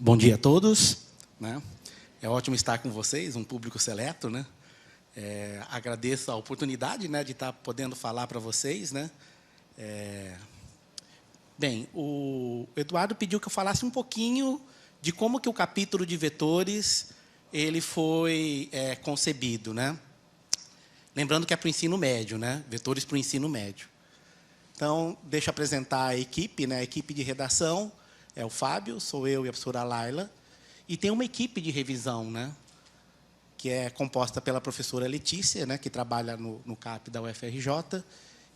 Bom dia a todos, né? É ótimo estar com vocês, um público seleto, né? Agradeço a oportunidade, né, de estar podendo falar para vocês, né? Bem, o Eduardo pediu que eu falasse um pouquinho de como que o capítulo de vetores ele foi concebido, né? Lembrando que é para o ensino médio, né? Vetores para o ensino médio. Então, deixa eu apresentar a equipe, né? A equipe de redação é o Fábio, sou eu e a professora Laila. E tem uma equipe de revisão, né? Que é composta pela professora Letícia, né? Que trabalha no CAP da UFRJ,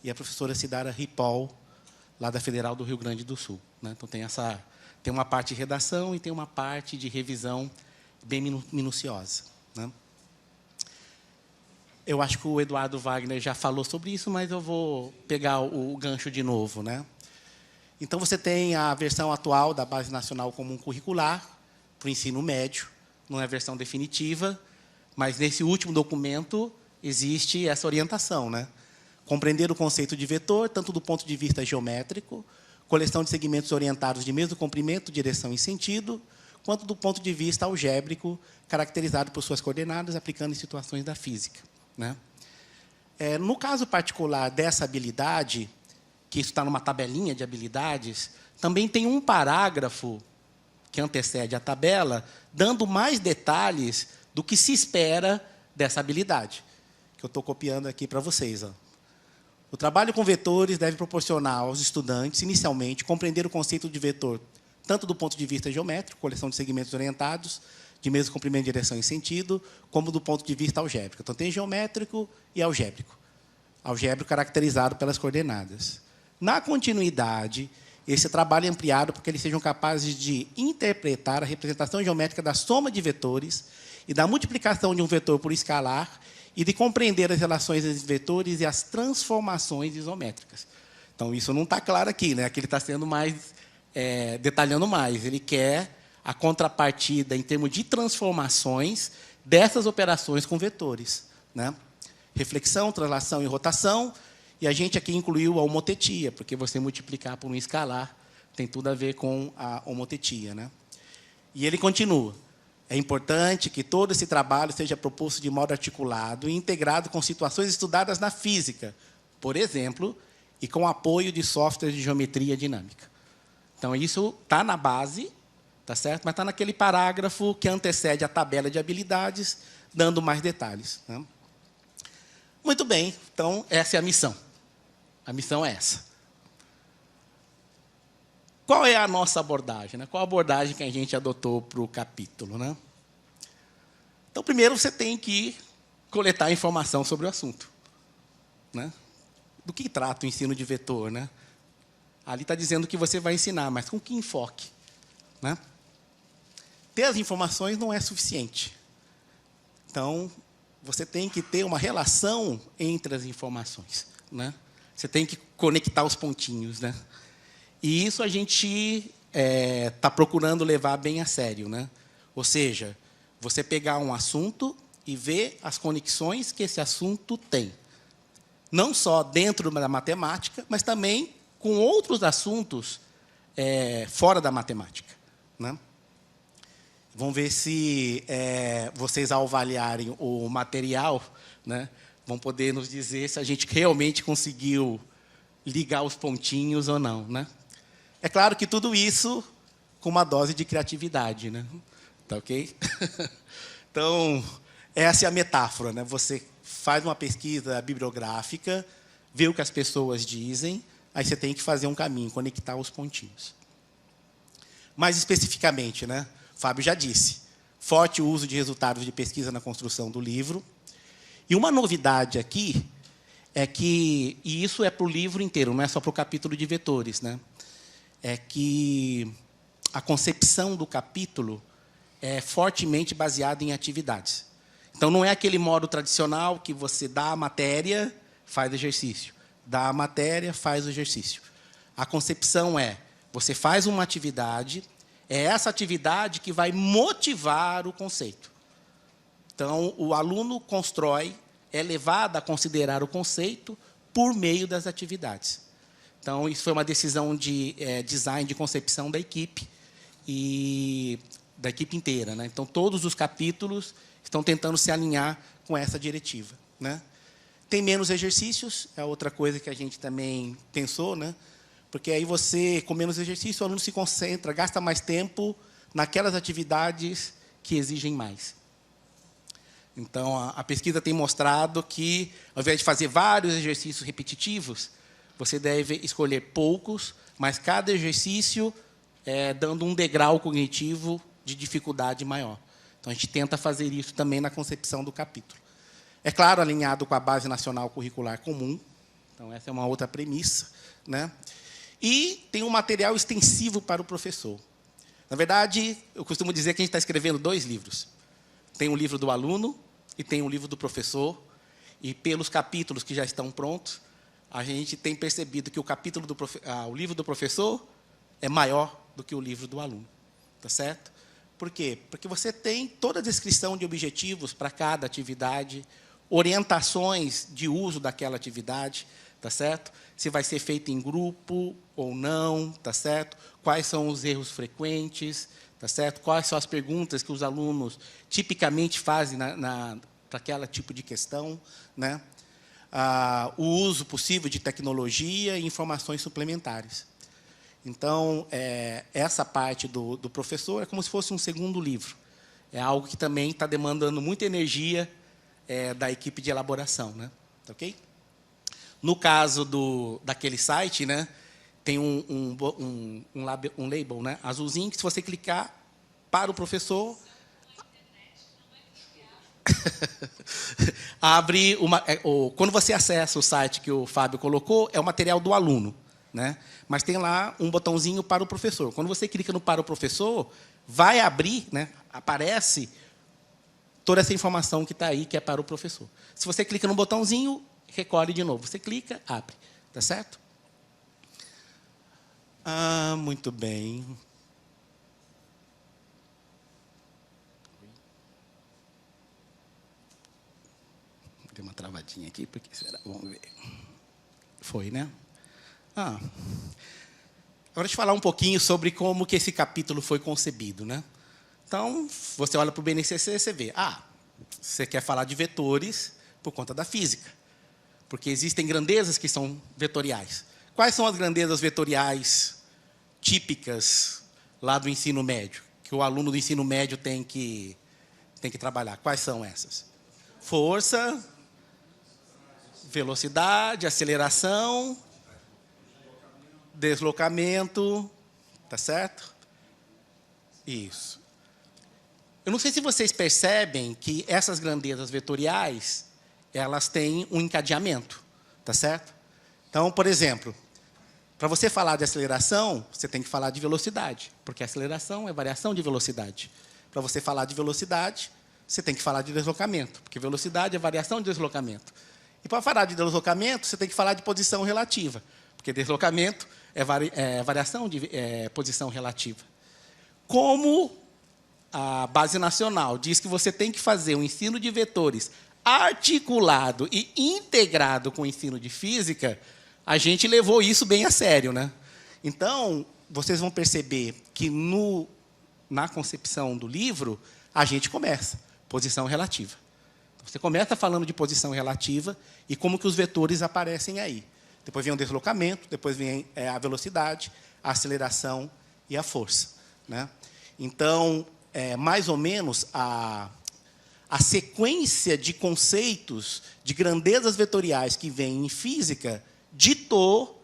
e a professora Cidara Ripoll, lá da Federal do Rio Grande do Sul, né? Então, tem uma parte de redação e tem uma parte de revisão bem minuciosa, né? Eu acho que o Eduardo Wagner já falou sobre isso, mas eu vou pegar o gancho de novo, né? Então, você tem a versão atual da Base Nacional Comum Curricular para o ensino médio, não é a versão definitiva, mas nesse último documento existe essa orientação, né? Compreender o conceito de vetor, tanto do ponto de vista geométrico, coleção de segmentos orientados de mesmo comprimento, direção e sentido, quanto do ponto de vista algébrico, caracterizado por suas coordenadas, aplicando em situações da física, né? No caso particular dessa habilidade, que isso está numa tabelinha de habilidades, também tem um parágrafo que antecede a tabela, dando mais detalhes do que se espera dessa habilidade, que eu estou copiando aqui para vocês, ó. O trabalho com vetores deve proporcionar aos estudantes, inicialmente, compreender o conceito de vetor, tanto do ponto de vista geométrico, coleção de segmentos orientados, de mesmo comprimento, direção e sentido, como do ponto de vista algébrico. Então, tem geométrico e algébrico. Algébrico caracterizado pelas coordenadas. Na continuidade, esse trabalho é ampliado para que eles sejam capazes de interpretar a representação geométrica da soma de vetores e da multiplicação de um vetor por escalar e de compreender as relações entre vetores e as transformações isométricas. Então, isso não está claro aqui, né? Aqui ele está sendo mais, detalhando mais. Ele quer a contrapartida em termos de transformações dessas operações com vetores, né? Reflexão, translação e rotação. E a gente aqui incluiu a homotetia, porque você multiplicar por um escalar tem tudo a ver com a homotetia, né? E ele continua. É importante que todo esse trabalho seja proposto de modo articulado e integrado com situações estudadas na física, por exemplo, e com apoio de softwares de geometria dinâmica. Então, isso está na base, tá certo? Mas está naquele parágrafo que antecede a tabela de habilidades, dando mais detalhes, né? Muito bem, então, essa é a missão. A missão é essa. Qual é a nossa abordagem, né? Qual a abordagem que a gente adotou para o capítulo, né? Então, primeiro, você tem que coletar informação sobre o assunto, né? Do que trata o ensino de vetor, né? Ali está dizendo que você vai ensinar, mas com que enfoque, né? Ter as informações não é suficiente. Então, você tem que ter uma relação entre as informações, né? Você tem que conectar os pontinhos, né? E isso a gente está procurando levar bem a sério, né? Ou seja, você pegar um assunto e ver as conexões que esse assunto tem. Não só dentro da matemática, mas também com outros assuntos fora da matemática, né? Vamos ver se vocês, ao avaliarem o material, né, vão poder nos dizer se a gente realmente conseguiu ligar os pontinhos ou não, né? É claro que tudo isso com uma dose de criatividade, né? Tá ok? Então, essa é a metáfora, né? Você faz uma pesquisa bibliográfica, vê o que as pessoas dizem, aí você tem que fazer um caminho, conectar os pontinhos. Mais especificamente, né? O Fábio já disse, forte uso de resultados de pesquisa na construção do livro. E uma novidade aqui é que, e isso é para o livro inteiro, não é só para o capítulo de vetores, né? É que a concepção do capítulo é fortemente baseada em atividades. Então, não é aquele modo tradicional que você dá a matéria, faz exercício. Dá a matéria, faz o exercício. A concepção é, você faz uma atividade, é essa atividade que vai motivar o conceito. Então, o aluno constrói, é levado a considerar o conceito por meio das atividades. Então, isso foi uma decisão de design, de concepção da equipe, e da equipe inteira, né? Então, todos os capítulos estão tentando se alinhar com essa diretiva, né? Tem menos exercícios, é outra coisa que a gente também pensou, né? Porque aí você, com menos exercício, o aluno se concentra, gasta mais tempo naquelas atividades que exigem mais. Então, a pesquisa tem mostrado que, ao invés de fazer vários exercícios repetitivos, você deve escolher poucos, mas cada exercício dando um degrau cognitivo de dificuldade maior. Então, a gente tenta fazer isso também na concepção do capítulo. É claro, alinhado com a Base Nacional Curricular Comum. Então, essa é uma outra premissa, né? E tem um material extensivo para o professor. Na verdade, eu costumo dizer que a gente está escrevendo 2 livros. Tem um livro do aluno e tem um livro do professor. E, pelos capítulos que já estão prontos, a gente tem percebido que o livro do professor é maior do que o livro do aluno. Tá certo? Por quê? Porque você tem toda a descrição de objetivos para cada atividade, orientações de uso daquela atividade, tá certo? Se vai ser feito em grupo ou não, tá certo? Quais são os erros frequentes, tá certo? Quais são as perguntas que os alunos tipicamente fazem para aquele tipo de questão, né? O uso possível de tecnologia e informações suplementares. Então, essa parte do professor é como se fosse um segundo livro. É algo que também está demandando muita energia da equipe de elaboração, né? Ok? No caso daquele site, né, tem um label, né, azulzinho, que se você clicar para o professor, abre quando você acessa o site que o Fábio colocou, é o material do aluno, né? Mas tem lá um botãozinho para o professor. Quando você clica no para o professor, vai abrir, né, aparece toda essa informação que está aí, que é para o professor. Se você clica no botãozinho, recolhe de novo. Você clica, abre. Tá certo? Muito bem. Deu uma travadinha aqui, porque será? Vamos ver. Foi, né? Agora, deixa eu falar um pouquinho sobre como que esse capítulo foi concebido, né? Então, você olha para o BNCC, você vê, você quer falar de vetores por conta da física, porque existem grandezas que são vetoriais. Quais são as grandezas vetoriais típicas lá do ensino médio, que o aluno do ensino médio tem que trabalhar? Quais são essas? Força, velocidade, aceleração, deslocamento, tá certo? Isso. Eu não sei se vocês percebem que essas grandezas vetoriais, elas têm um encadeamento, tá certo? Então, por exemplo, para você falar de aceleração, você tem que falar de velocidade, porque aceleração é variação de velocidade. Para você falar de velocidade, você tem que falar de deslocamento, porque velocidade é variação de deslocamento. E para falar de deslocamento, você tem que falar de posição relativa, porque deslocamento é variação de posição relativa. Como a Base Nacional diz que você tem que fazer um ensino de vetores articulado e integrado com o ensino de física, a gente levou isso bem a sério, né? Então, vocês vão perceber que na concepção do livro, a gente começa, posição relativa. Você começa falando de posição relativa e como que os vetores aparecem aí. Depois vem o deslocamento, depois vem a velocidade, a aceleração e a força, né? Então, mais ou menos, a sequência de conceitos, de grandezas vetoriais que vem em física, ditou,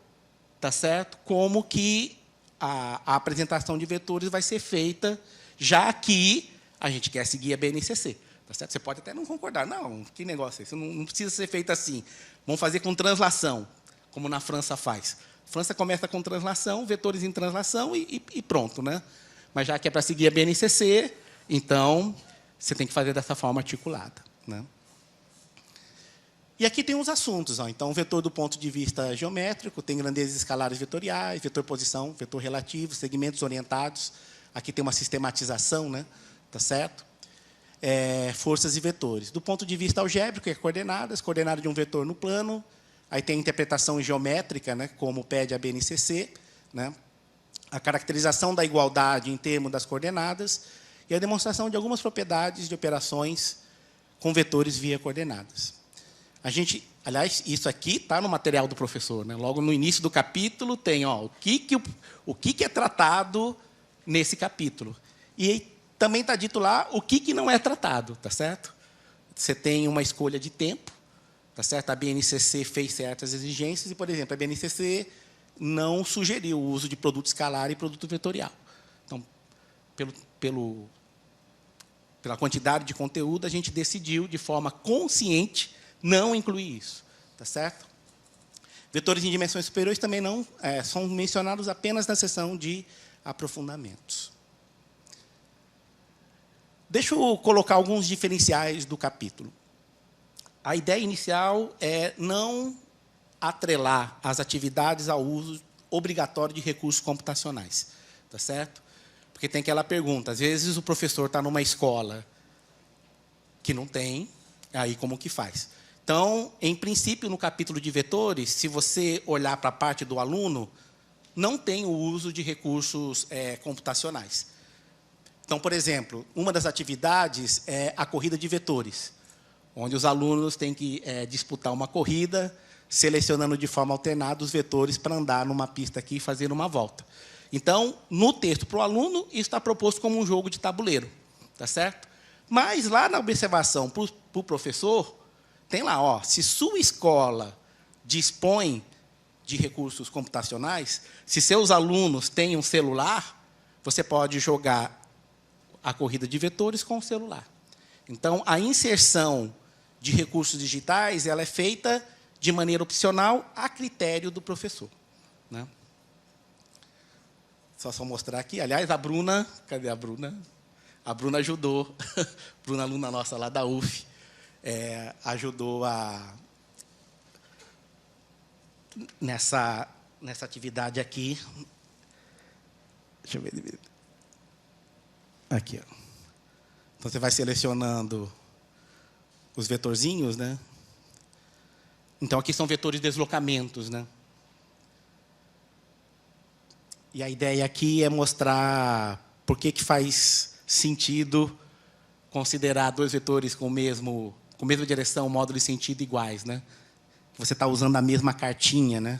tá certo, como que a apresentação de vetores vai ser feita, já que a gente quer seguir a BNCC. Tá certo? Você pode até não concordar. Não, que negócio é esse? Não precisa ser feito assim. Vamos fazer com translação, como na França faz. A França começa com translação, vetores em translação e pronto, né? Mas já que é para seguir a BNCC, então você tem que fazer dessa forma articulada, né? E aqui tem uns assuntos. Então, o vetor do ponto de vista geométrico, tem grandezas escalares vetoriais, vetor posição, vetor relativo, segmentos orientados. Aqui tem uma sistematização, né? Tá certo? Forças e vetores. Do ponto de vista algébrico, coordenadas de um vetor no plano. Aí tem a interpretação geométrica, né? Como pede a BNCC, né? a caracterização da igualdade em termos das coordenadas e a demonstração de algumas propriedades de operações com vetores via coordenadas. Aliás, isso aqui está no material do professor, né? Logo no início do capítulo tem o que é tratado nesse capítulo. E também está dito lá o que não é tratado, tá certo? Você tem uma escolha de tempo, tá certo? A BNCC fez certas exigências e, por exemplo, a BNCC não sugeriu o uso de produto escalar e produto vetorial. Então, pela quantidade de conteúdo, a gente decidiu, de forma consciente, não incluir isso. Tá certo? Vetores em dimensões superiores também não são mencionados apenas na seção de aprofundamentos. Deixa eu colocar alguns diferenciais do capítulo. A ideia inicial é não atrelar as atividades ao uso obrigatório de recursos computacionais. Tá certo? Porque tem aquela pergunta, às vezes o professor está numa escola que não tem, aí como que faz? Então, em princípio, no capítulo de vetores, se você olhar para a parte do aluno, não tem o uso de recursos computacionais. Então, por exemplo, uma das atividades é a corrida de vetores, onde os alunos têm que disputar uma corrida, selecionando de forma alternada os vetores para andar numa pista aqui e fazer uma volta. Então, no texto para o aluno, isso está proposto como um jogo de tabuleiro. Tá certo? Mas, lá na observação para o professor, tem lá, se sua escola dispõe de recursos computacionais, se seus alunos têm um celular, você pode jogar a corrida de vetores com o celular. Então, a inserção de recursos digitais ela é feita de maneira opcional a critério do professor. Né? Só mostrar aqui. Aliás, a Bruna, cadê a Bruna? A Bruna ajudou, Bruna, aluna nossa lá da UF, ajudou nessa atividade aqui. Deixa eu ver. Aqui, ó. Então, você vai selecionando os vetorzinhos, né? Então, aqui são vetores de deslocamentos, né? E a ideia aqui é mostrar por que faz sentido considerar dois vetores com a mesma direção, módulo e sentido iguais, né? Você está usando a mesma cartinha, né?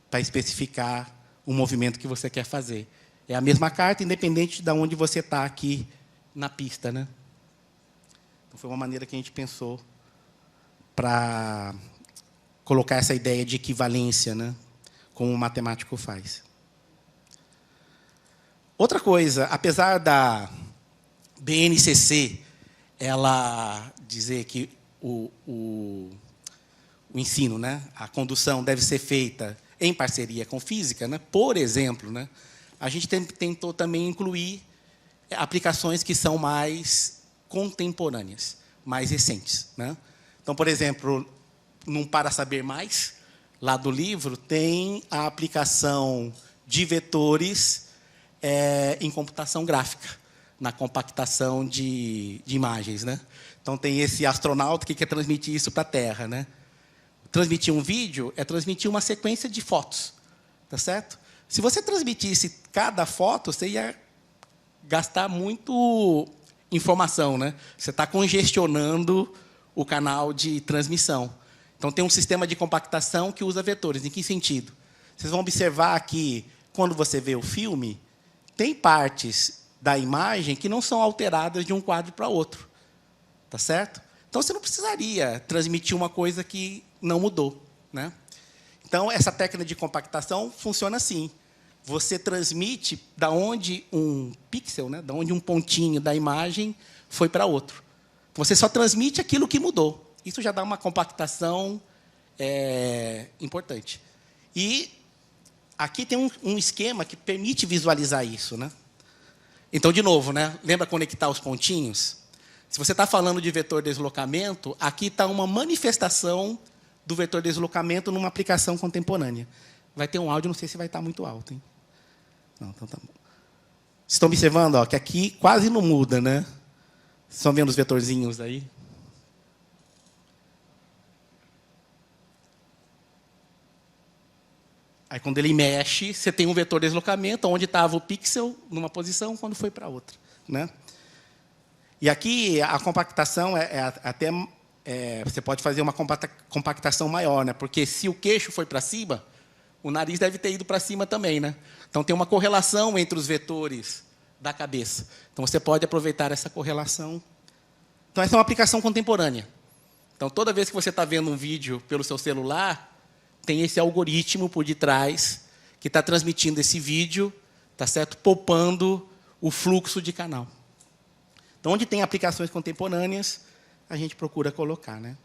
Para especificar o movimento que você quer fazer. É a mesma carta, independente de onde você está aqui na pista, né? Então, foi uma maneira que a gente pensou para colocar essa ideia de equivalência, né? Como o matemático faz. Outra coisa, apesar da BNCC ela dizer que o ensino, né, a condução deve ser feita em parceria com física, né? Por exemplo, né, a gente tentou também incluir aplicações que são mais contemporâneas, mais recentes. Né? Então, por exemplo, num Para Saber Mais, lá do livro, tem a aplicação de vetores em computação gráfica, na compactação de imagens. Né? Então, tem esse astronauta que quer transmitir isso para a Terra. Né? Transmitir um vídeo é transmitir uma sequência de fotos. Tá certo? Se você transmitisse cada foto, você ia gastar muito informação. Né? Você está congestionando o canal de transmissão. Então, tem um sistema de compactação que usa vetores. Em que sentido? Vocês vão observar que, quando você vê o filme, tem partes da imagem que não são alteradas de um quadro para outro. Tá certo? Então, você não precisaria transmitir uma coisa que não mudou. Né? Então, essa técnica de compactação funciona assim. Você transmite da onde um pixel, né, da onde um pontinho da imagem foi para outro. Você só transmite aquilo que mudou. Isso já dá uma compactação importante. E aqui tem um esquema que permite visualizar isso. Né? Então, de novo, né, lembra conectar os pontinhos? Se você está falando de vetor deslocamento, aqui está uma manifestação do vetor deslocamento numa aplicação contemporânea. Vai ter um áudio, não sei se vai estar muito alto. Hein? Não, então tá bom. Vocês estão observando que aqui quase não muda, né? Vocês estão vendo os vetorzinhos aí? Aí, quando ele mexe, você tem um vetor de deslocamento, onde estava o pixel numa posição, quando foi para outra, né? E aqui, a compactação até... você pode fazer uma compactação maior, né? Porque se o queixo foi para cima, o nariz deve ter ido para cima também, né? Então, tem uma correlação entre os vetores da cabeça. Então, você pode aproveitar essa correlação. Então, essa é uma aplicação contemporânea. Então, toda vez que você está vendo um vídeo pelo seu celular, tem esse algoritmo por detrás que está transmitindo esse vídeo, tá certo? Poupando o fluxo de canal. Então, onde tem aplicações contemporâneas, a gente procura colocar, né?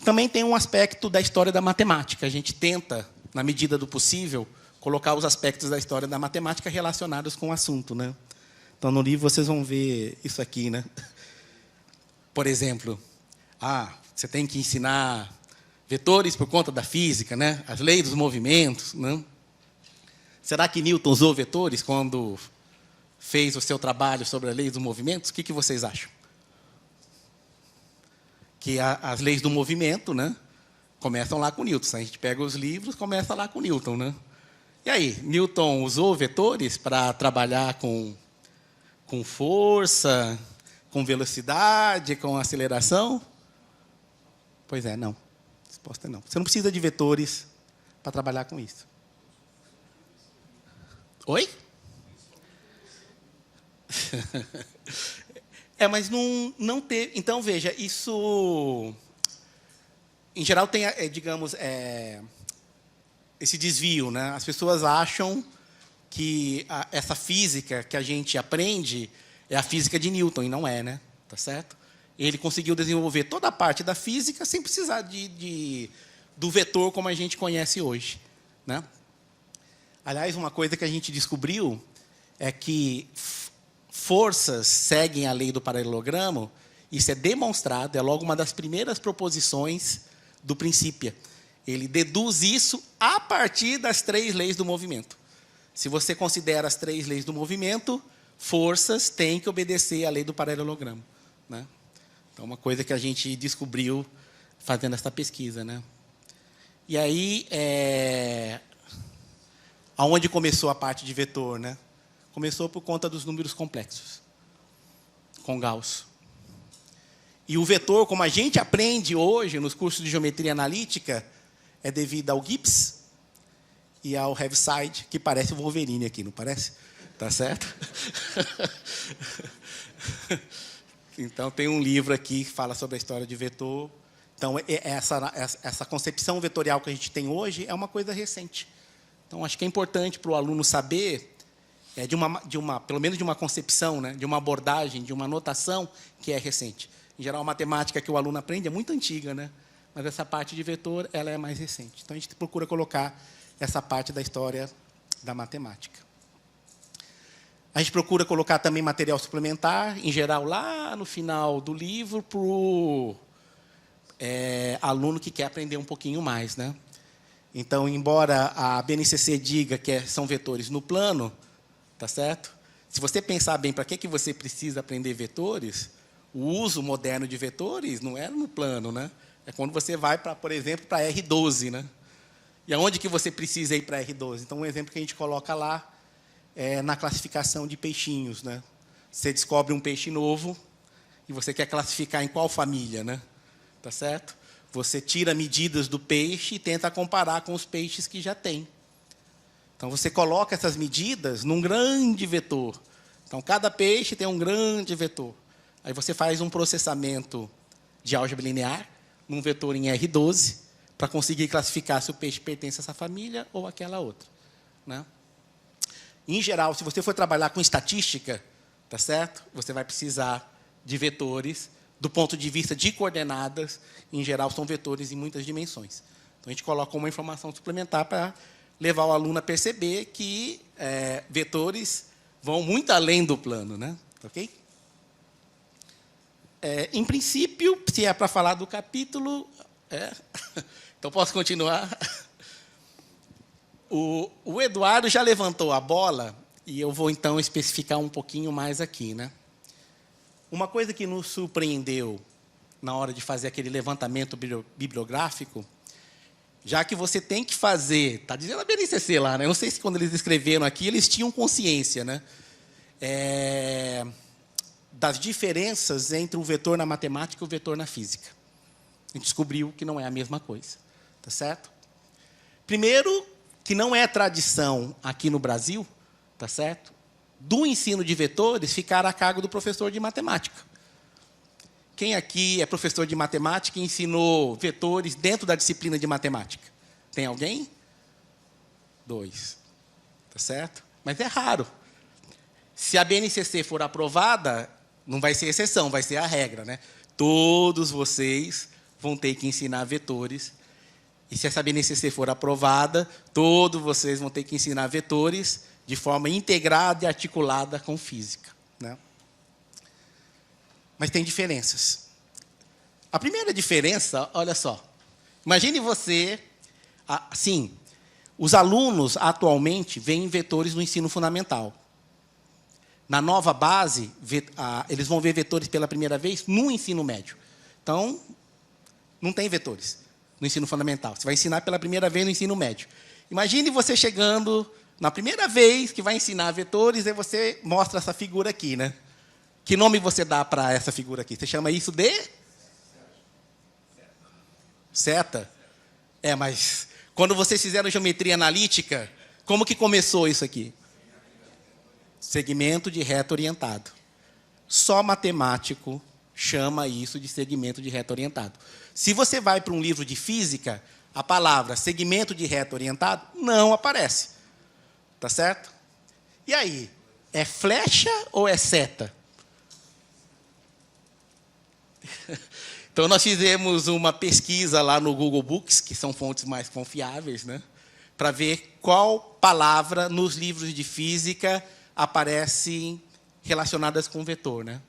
Também tem um aspecto da história da matemática. A gente tenta, na medida do possível, colocar os aspectos da história da matemática relacionados com o assunto, né? Então, no livro, vocês vão ver isso aqui, né? Por exemplo, você tem que ensinar vetores por conta da física, né? As leis dos movimentos, né? Será que Newton usou vetores quando fez o seu trabalho sobre as leis dos movimentos? O que vocês acham? Que as leis do movimento, né, começam lá com Newton. A gente pega os livros, começa lá com Newton, né? E aí, Newton usou vetores para trabalhar com força, com velocidade, com aceleração? Pois é, não. A resposta é não. Você não precisa de vetores para trabalhar com isso. Oi? Mas não ter... Então, veja, isso... Em geral, tem, digamos, esse desvio, né? As pessoas acham que essa física que a gente aprende é a física de Newton, e não é, né? Tá certo? Ele conseguiu desenvolver toda a parte da física sem precisar do vetor como a gente conhece hoje, né? Aliás, uma coisa que a gente descobriu é que forças seguem a lei do paralelogramo. Isso é demonstrado, é logo uma das primeiras proposições do Principia. Ele deduz isso a partir das 3 leis do movimento. Se você considera as 3 leis do movimento, forças têm que obedecer à lei do paralelogramo, né? Então, uma coisa que a gente descobriu fazendo essa pesquisa, né? E aí, aonde começou a parte de vetor, né? Começou por conta dos números complexos, com Gauss. E o vetor, como a gente aprende hoje nos cursos de geometria analítica, é devido ao Gibbs e ao Heaviside, que parece o Wolverine aqui, não parece? Tá certo? Então, tem um livro aqui que fala sobre a história de vetor. Então, essa concepção vetorial que a gente tem hoje é uma coisa recente. Então, acho que é importante para o aluno saber pelo menos de uma concepção, né, de uma abordagem, de uma notação que é recente. Em geral, a matemática que o aluno aprende é muito antiga, né? Mas essa parte de vetor ela é mais recente. Então, a gente procura colocar essa parte da história da matemática. A gente procura colocar também material suplementar, em geral, lá no final do livro, para o aluno que quer aprender um pouquinho mais, né? Então, embora a BNCC diga que são vetores no plano, tá certo? Se você pensar bem para que você precisa aprender vetores, o uso moderno de vetores não é no plano, né? É quando você vai, por exemplo, para R12, né? E aonde que você precisa ir para R12? Então, um exemplo que a gente coloca lá é na classificação de peixinhos, né? Você descobre um peixe novo e você quer classificar em qual família, né? Tá certo? Você tira medidas do peixe e tenta comparar com os peixes que já tem. Então, você coloca essas medidas num grande vetor. Então, cada peixe tem um grande vetor. Aí você faz um processamento de álgebra linear, num vetor em R12, para conseguir classificar se o peixe pertence a essa família ou àquela outra, né? Em geral, se você for trabalhar com estatística, tá certo? Você vai precisar de vetores. Do ponto de vista de coordenadas, em geral, são vetores em muitas dimensões. Então, a gente coloca uma informação suplementar para levar o aluno a perceber que vetores vão muito além do plano, né? Ok? Em princípio, se é para falar do capítulo, então posso continuar. O Eduardo já levantou a bola e eu vou então especificar um pouquinho mais aqui, né? Uma coisa que nos surpreendeu na hora de fazer aquele levantamento bibliográfico já que você tem que fazer, está dizendo a BNCC lá, né? Eu não sei se quando eles escreveram aqui, eles tinham consciência, né? Das diferenças entre o vetor na matemática e o vetor na física. A gente descobriu que não é a mesma coisa, tá certo? Primeiro, que não é tradição aqui no Brasil, tá certo? Do ensino de vetores ficar a cargo do professor de matemática. Quem aqui é professor de matemática e ensinou vetores dentro da disciplina de matemática? Tem alguém? 2. Tá certo? Mas é raro. Se a BNCC for aprovada, não vai ser exceção, vai ser a regra, né? Todos vocês vão ter que ensinar vetores. E se essa BNCC for aprovada, todos vocês vão ter que ensinar vetores de forma integrada e articulada com física, né? Mas tem diferenças. A primeira diferença, olha só. Imagine você, assim, os alunos atualmente veem vetores no ensino fundamental. Na nova base, eles vão ver vetores pela primeira vez no ensino médio. Então, não tem vetores no ensino fundamental. Você vai ensinar pela primeira vez no ensino médio. Imagine você chegando na primeira vez que vai ensinar vetores, e você mostra essa figura aqui, né? Que nome você dá para essa figura aqui? Você chama isso de? Seta? Mas quando vocês fizeram geometria analítica, como que começou isso aqui? Segmento de reto orientado. Só matemático chama isso de segmento de reto orientado. Se você vai para um livro de física, a palavra segmento de reto orientado não aparece. Tá certo? E aí? É flecha ou é seta? Então, nós fizemos uma pesquisa lá no Google Books, que são fontes mais confiáveis, né? Para ver qual palavra nos livros de física aparece relacionadas com vetor, né?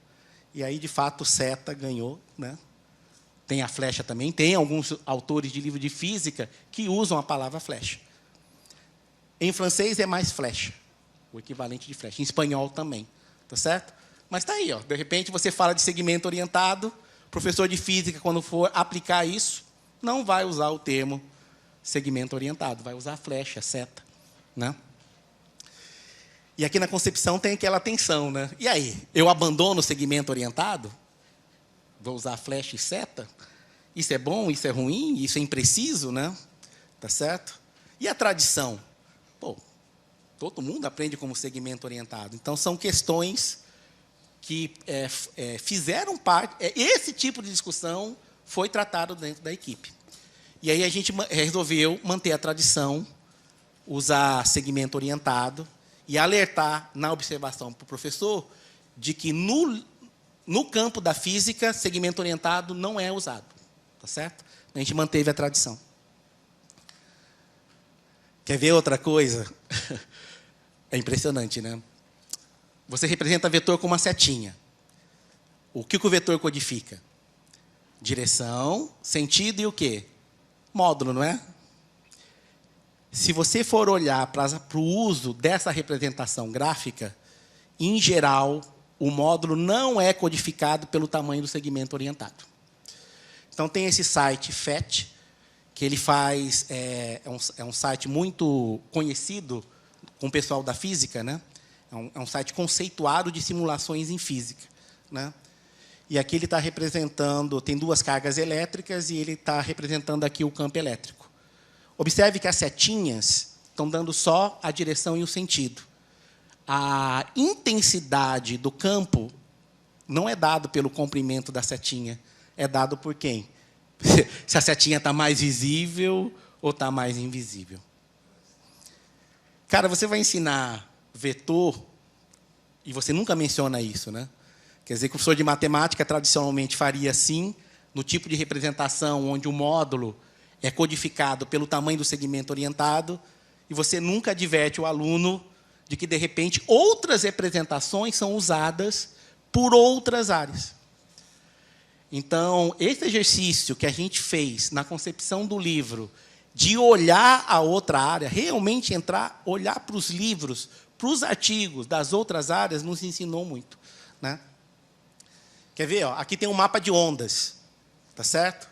E aí, de fato, seta ganhou, né? Tem a flecha também. Tem alguns autores de livro de física que usam a palavra flecha. Em francês é mais flecha, o equivalente de flecha. Em espanhol também, tá certo? Mas está aí, ó. De repente você fala de segmento orientado, professor de física, quando for aplicar isso, não vai usar o termo segmento orientado, vai usar flecha, seta, né? E aqui na concepção tem aquela tensão, né? E aí, eu abandono o segmento orientado? Vou usar flecha e seta? Isso é bom, isso é ruim, isso é impreciso, né? Tá certo? E a tradição? Pô, todo mundo aprende como segmento orientado. Então, são questões que fizeram parte... esse tipo de discussão foi tratado dentro da equipe. E aí a gente resolveu manter a tradição, usar segmento orientado e alertar na observação para o professor de que no campo da física, segmento orientado não é usado. Tá certo? A gente manteve a tradição. Quer ver outra coisa? É impressionante, né? Você representa vetor com uma setinha. O que o vetor codifica? Direção, sentido e o quê? Módulo, não é? Se você for olhar para o uso dessa representação gráfica, em geral, o módulo não é codificado pelo tamanho do segmento orientado. Então, tem esse site FET, que ele faz, é um site muito conhecido com o pessoal da física, né? É um site conceituado de simulações em física, né? E aqui ele está representando, tem duas cargas elétricas e ele está representando aqui o campo elétrico. Observe que as setinhas estão dando só a direção e o sentido. A intensidade do campo não é dado pelo comprimento da setinha, é dado por quem? Se a setinha está mais visível ou está mais invisível. Cara, você vai ensinar vetor e você nunca menciona isso, né? Quer dizer que o professor de matemática tradicionalmente faria assim, no tipo de representação onde o módulo é codificado pelo tamanho do segmento orientado, e você nunca adverte o aluno de que, de repente, outras representações são usadas por outras áreas. Então, esse exercício que a gente fez na concepção do livro, de olhar a outra área, realmente olhar para os livros, para os artigos das outras áreas, nos ensinou muito, né? Quer ver? Ó, aqui tem um mapa de ondas, tá certo?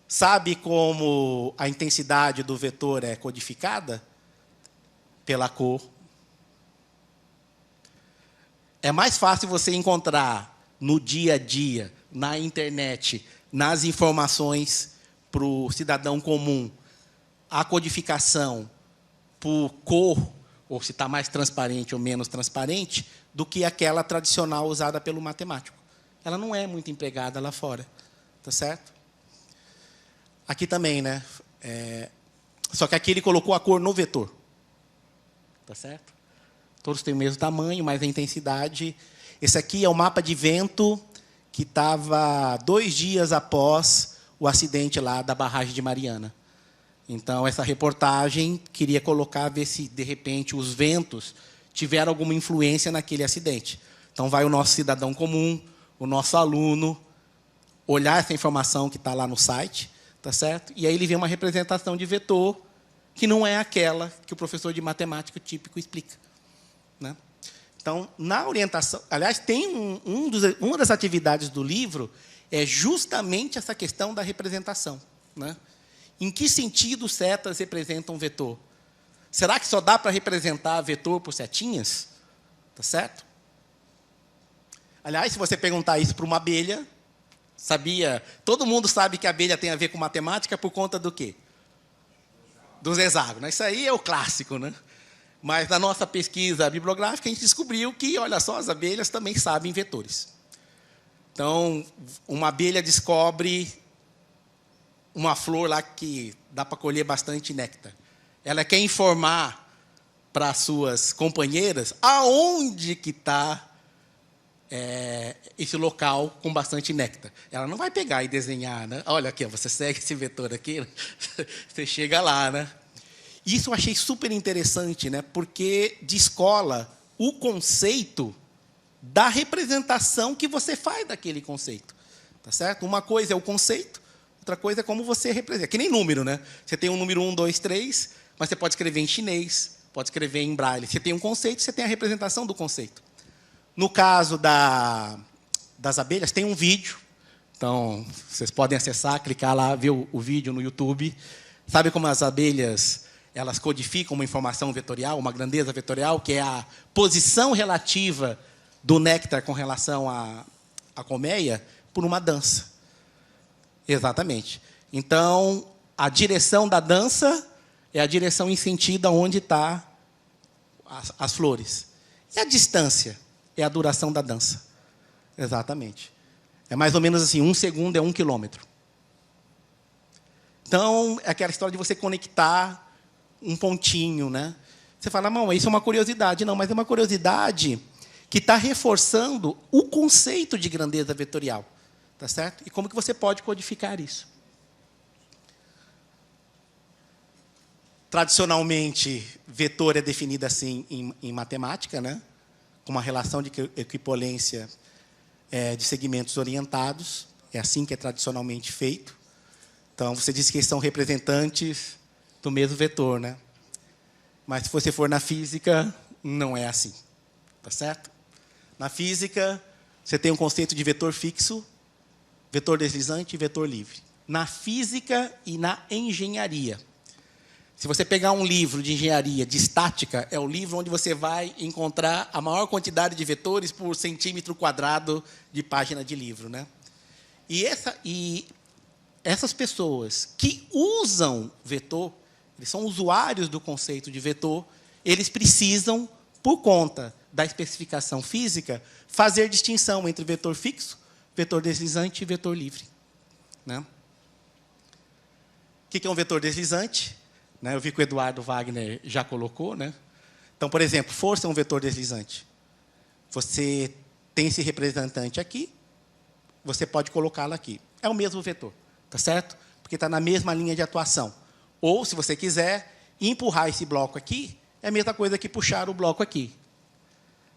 Sabe como a intensidade do vetor é codificada? Pela cor. É mais fácil você encontrar no dia a dia, na internet, nas informações para o cidadão comum, a codificação por cor, ou se está mais transparente ou menos transparente, do que aquela tradicional usada pelo matemático. Ela não é muito empregada lá fora. Tá certo? Aqui também, né? Só que aqui ele colocou a cor no vetor. Tá certo? Todos têm o mesmo tamanho, mas a intensidade. Esse aqui é o mapa de vento que estava 2 dias após o acidente lá da barragem de Mariana. Então, essa reportagem queria colocar, ver se, de repente, os ventos tiveram alguma influência naquele acidente. Então, vai o nosso cidadão comum, o nosso aluno, olhar essa informação que está lá no site, tá certo? E aí ele vê uma representação de vetor que não é aquela que o professor de matemática típico explica, né? Então, na orientação... Aliás, tem uma das atividades do livro é justamente essa questão da representação, né? Em que sentido setas representam vetor? Será que só dá para representar vetor por setinhas? Tá certo? Aliás, se você perguntar isso para uma abelha, sabia? Todo mundo sabe que a abelha tem a ver com matemática por conta do quê? Dos hexágonos. Isso aí é o clássico, né? Mas na nossa pesquisa bibliográfica, a gente descobriu que, olha só, as abelhas também sabem vetores. Então, uma abelha descobre uma flor lá que dá para colher bastante néctar. Ela quer informar para as suas companheiras aonde que está esse local com bastante néctar. Ela não vai pegar e desenhar, né? Olha aqui, você segue esse vetor aqui, né? Você chega lá, né? Isso eu achei super interessante, né? Porque descola o conceito da representação que você faz daquele conceito. Tá certo? Uma coisa é o conceito, outra coisa é como você representa. Que nem número, né? Você tem um número 1, 2, 3, mas você pode escrever em chinês, pode escrever em braille. Você tem um conceito, você tem a representação do conceito. No caso das abelhas, tem um vídeo. Então, vocês podem acessar, clicar lá, ver o vídeo no YouTube. Sabe como as abelhas elas codificam uma informação vetorial, uma grandeza vetorial, que é a posição relativa do néctar com relação à colmeia, por uma dança. Exatamente. Então, a direção da dança é a direção em sentido aonde estão as flores. E a distância é a duração da dança. Exatamente. É mais ou menos assim, 1 segundo é 1 quilômetro. Então, é aquela história de você conectar um pontinho, né? Você fala, não, isso é uma curiosidade. Não, mas é uma curiosidade que está reforçando o conceito de grandeza vetorial. Tá certo? E como que você pode codificar isso? Tradicionalmente, vetor é definido assim em matemática, né? Com uma relação de equipolência de segmentos orientados. É assim que é tradicionalmente feito. Então, você diz que são representantes do mesmo vetor, né? Mas, se você for na física, não é assim. Tá certo? Na física, você tem um conceito de vetor fixo, vetor deslizante e vetor livre. Na física e na engenharia. Se você pegar um livro de engenharia, de estática, é o livro onde você vai encontrar a maior quantidade de vetores por centímetro quadrado de página de livro, né? E essas pessoas que usam vetor, eles são usuários do conceito de vetor, eles precisam, por conta da especificação física, fazer distinção entre vetor fixo, vetor deslizante e vetor livre, né? O que é um vetor deslizante? Eu vi que o Eduardo Wagner já colocou, né? Então, por exemplo, força é um vetor deslizante. Você tem esse representante aqui, você pode colocá-lo aqui. É o mesmo vetor, tá certo? Porque está na mesma linha de atuação. Ou, se você quiser, empurrar esse bloco aqui, é a mesma coisa que puxar o bloco aqui.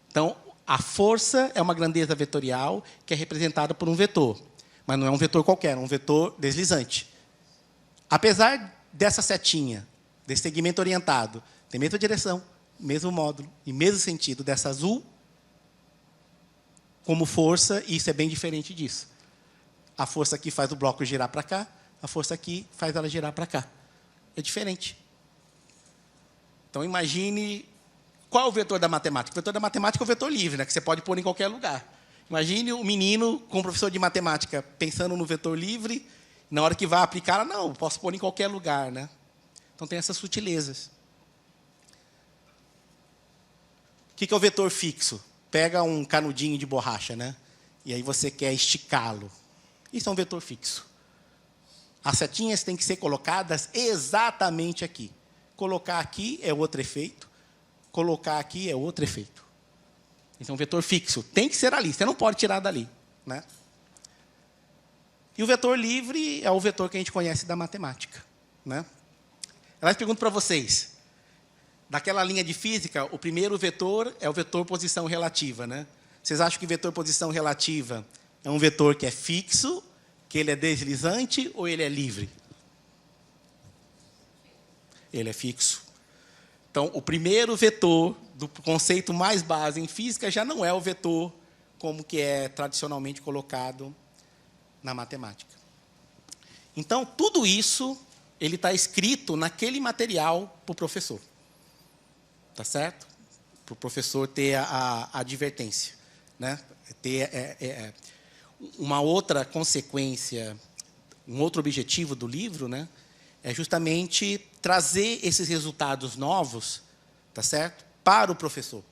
Então, a força é uma grandeza vetorial que é representada por um vetor. Mas não é um vetor qualquer, é um vetor deslizante. Apesar dessa setinha, desse segmento orientado, tem a mesma direção, mesmo módulo e mesmo sentido dessa azul, como força, isso é bem diferente disso. A força aqui faz o bloco girar para cá, a força aqui faz ela girar para cá. É diferente. Então, imagine... Qual é o vetor da matemática? O vetor da matemática é o vetor livre, né, que você pode pôr em qualquer lugar. Imagine o menino com o professor de matemática pensando no vetor livre, na hora que vai aplicar, não, posso pôr em qualquer lugar. Né? Então, tem essas sutilezas. O que é o vetor fixo? Pega um canudinho de borracha, né? E aí você quer esticá-lo. Isso é um vetor fixo. As setinhas têm que ser colocadas exatamente aqui. Colocar aqui é outro efeito. Colocar aqui é outro efeito. Então, um vetor fixo tem que ser ali. Você não pode tirar dali. Né? E o vetor livre é o vetor que a gente conhece da matemática. Né? Ela pergunta para vocês. Daquela linha de física, o primeiro vetor é o vetor posição relativa. Né? Vocês acham que vetor posição relativa é um vetor que é fixo, que ele é deslizante ou ele é livre? Ele é fixo. Então, o primeiro vetor do conceito mais base em física já não é o vetor como que é tradicionalmente colocado na matemática. Então, tudo isso ele está escrito naquele material para o professor. Tá certo? Para o professor ter a advertência. Né? Ter uma outra consequência, um outro objetivo do livro, né? É justamente trazer esses resultados novos, tá certo? Para o professor.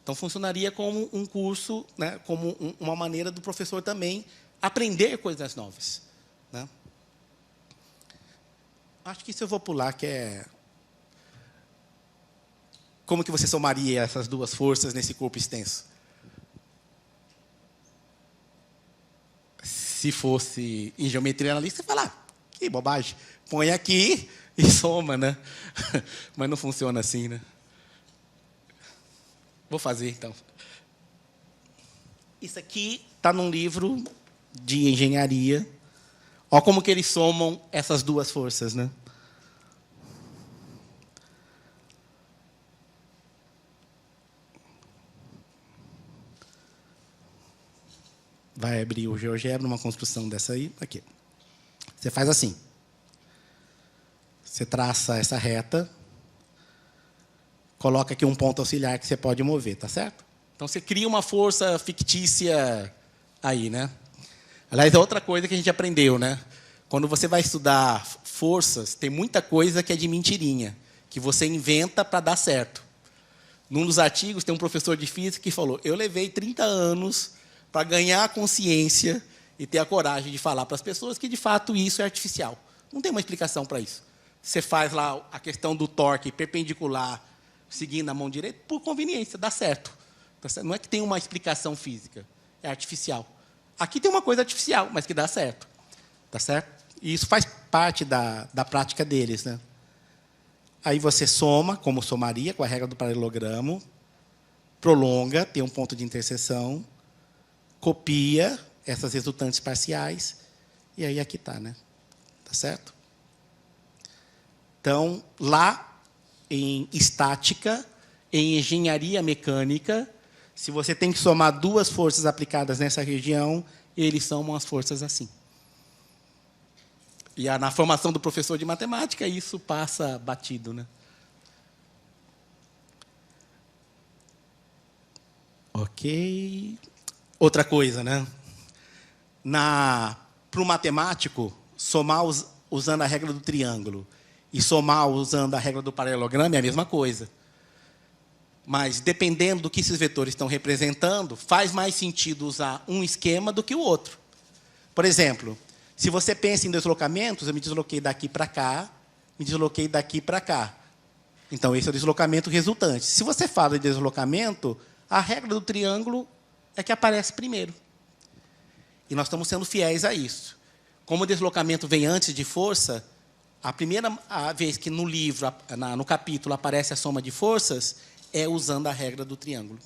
Então, funcionaria como um curso, né? Como uma maneira do professor também aprender coisas novas. Né? Acho que isso eu vou pular, que é... Como que você somaria essas duas forças nesse corpo extenso? Se fosse em geometria analítica, você fala, que bobagem. Põe aqui e soma, né? Mas não funciona assim, né? Vou fazer, então. Isso aqui está num livro de engenharia. Olha como que eles somam essas duas forças, né? Vai abrir o GeoGebra, uma construção dessa aí. Aqui. Você faz assim. Você traça essa reta, coloca aqui um ponto auxiliar que você pode mover, tá certo? Então, você cria uma força fictícia aí, né? Aliás, é outra coisa que a gente aprendeu, né? Quando você vai estudar forças, tem muita coisa que é de mentirinha, que você inventa para dar certo. Num dos artigos, tem um professor de física que falou, eu levei 30 anos para ganhar a consciência e ter a coragem de falar para as pessoas que, de fato, isso é artificial. Não tem uma explicação para isso. Você faz lá a questão do torque perpendicular, seguindo a mão direita, por conveniência, dá certo. Não é que tem uma explicação física, é artificial. Aqui tem uma coisa artificial, mas que dá certo. Tá certo? E isso faz parte da prática deles. Né? Aí você soma, como somaria, com a regra do paralelogramo, prolonga, tem um ponto de interseção, copia essas resultantes parciais, e aí aqui está. Né? Tá certo? Então, lá em estática, em engenharia mecânica, se você tem que somar duas forças aplicadas nessa região, eles são umas forças assim. E na formação do professor de matemática, isso passa batido. Né? Ok. Outra coisa, né? Para o matemático, somar usando a regra do triângulo e somar usando a regra do paralelogramo é a mesma coisa. Mas, dependendo do que esses vetores estão representando, faz mais sentido usar um esquema do que o outro. Por exemplo, se você pensa em deslocamentos, eu me desloquei daqui para cá, me desloquei daqui para cá. Então, esse é o deslocamento resultante. Se você fala de deslocamento, a regra do triângulo é que aparece primeiro. E nós estamos sendo fiéis a isso. Como o deslocamento vem antes de força, a primeira vez que no livro, no capítulo, aparece a soma de forças, é usando a regra do triângulo.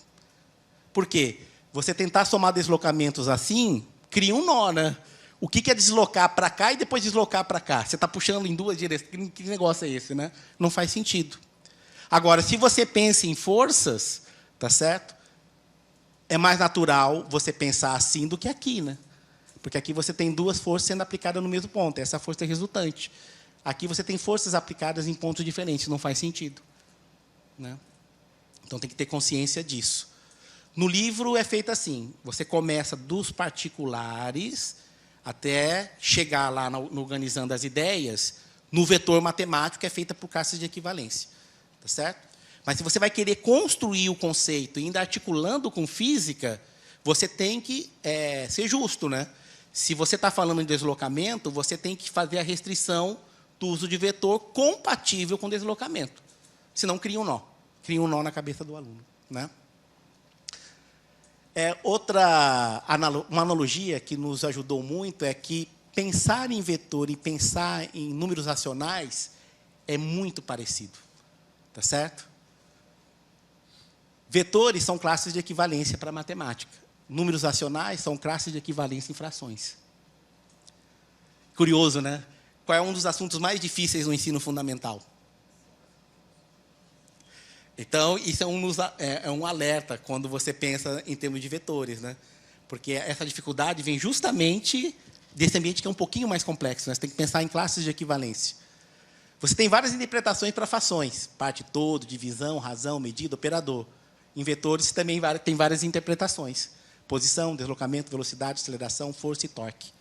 Por quê? Você tentar somar deslocamentos assim, cria um nó, né? O que é deslocar para cá e depois deslocar para cá? Você está puxando em duas direções. Que negócio é esse, né? Não faz sentido. Agora, se você pensa em forças, tá certo? É mais natural você pensar assim do que aqui, né? Porque aqui você tem duas forças sendo aplicadas no mesmo ponto. Essa força é resultante. Aqui você tem forças aplicadas em pontos diferentes. Não faz sentido, né? Então, tem que ter consciência disso. No livro é feito assim. Você começa dos particulares até chegar lá no Organizando as Ideias, no vetor matemático, que é feita por classes de equivalência. Tá certo? Mas se você vai querer construir o conceito, ainda articulando com física, você tem que ser justo, né? Se você está falando em deslocamento, você tem que fazer a restrição do uso de vetor compatível com deslocamento. Senão cria um nó. Cria um nó na cabeça do aluno, né? Uma analogia que nos ajudou muito é que pensar em vetor e pensar em números racionais é muito parecido. Tá certo? Vetores são classes de equivalência para a matemática. Números racionais são classes de equivalência em frações. Curioso, né? Qual é um dos assuntos mais difíceis no ensino fundamental? Então, isso é um alerta quando você pensa em termos de vetores, né? Porque essa dificuldade vem justamente desse ambiente que é um pouquinho mais complexo, né? Você tem que pensar em classes de equivalência. Você tem várias interpretações para frações, parte todo, divisão, razão, medida, operador. Em vetores também tem várias interpretações. Posição, deslocamento, velocidade, aceleração, força e torque.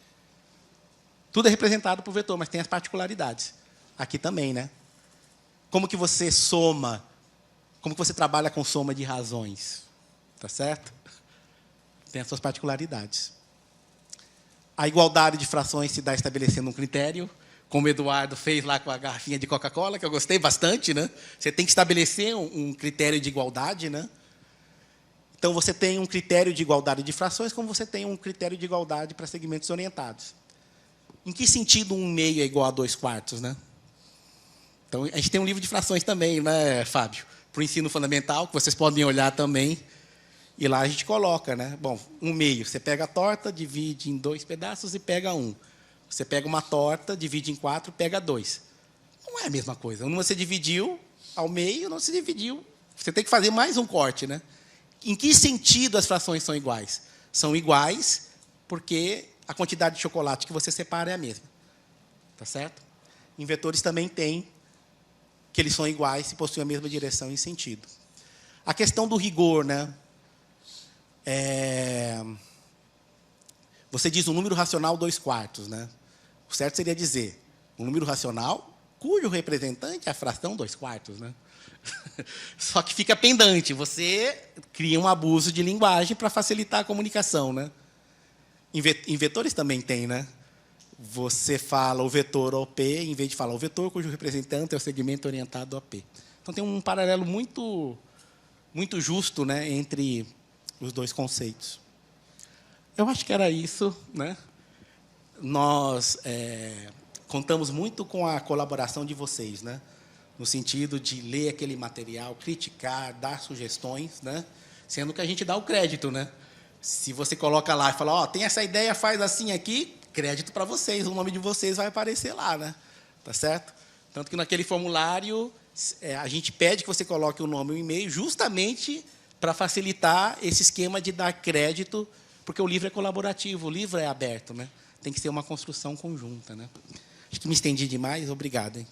Tudo é representado por vetor, mas tem as particularidades. Aqui também, né? Como que você soma? Como que você trabalha com soma de razões? Tá certo? Tem as suas particularidades. A igualdade de frações se dá estabelecendo um critério, como o Eduardo fez lá com a garrafinha de Coca-Cola, que eu gostei bastante, né? Você tem que estabelecer um critério de igualdade, né? Então, você tem um critério de igualdade de frações, como você tem um critério de igualdade para segmentos orientados. Em que sentido 1/2 é igual a 2/4, né? Então, a gente tem um livro de frações também, né, Fábio? Para o ensino fundamental, que vocês podem olhar também. E lá a gente coloca, né? Bom, 1/2, você pega a torta, divide em 2 pedaços e pega 1. Você pega uma torta, divide em 4, pega 2. Não é a mesma coisa. Uma você dividiu ao meio, não se dividiu. Você tem que fazer mais um corte, né? Em que sentido as frações são iguais? São iguais porque a quantidade de chocolate que você separa é a mesma. Tá certo? Em vetores também tem que eles são iguais se possuem a mesma direção e sentido. A questão do rigor, né? Você diz um número racional 2/4, né? O certo seria dizer um número racional cujo representante é a fração 2/4, né? Só que fica pendante. Você cria um abuso de linguagem para facilitar a comunicação, né? Em vetores também tem, né? Você fala o vetor OP, em vez de falar o vetor cujo representante é o segmento orientado OP. Então, tem um paralelo muito justo, né, entre os dois conceitos. Eu acho que era isso, né? Nós contamos muito com a colaboração de vocês, né? No sentido de ler aquele material, criticar, dar sugestões, né? Sendo que a gente dá o crédito, né? Se você coloca lá e fala, ó, tem essa ideia, faz assim aqui, crédito para vocês, o nome de vocês vai aparecer lá, né? Tá certo? Tanto que naquele formulário a gente pede que você coloque o nome e o e-mail justamente para facilitar esse esquema de dar crédito, porque o livro é colaborativo, o livro é aberto, né? Tem que ser uma construção conjunta, né? Acho que me estendi demais, obrigado, hein?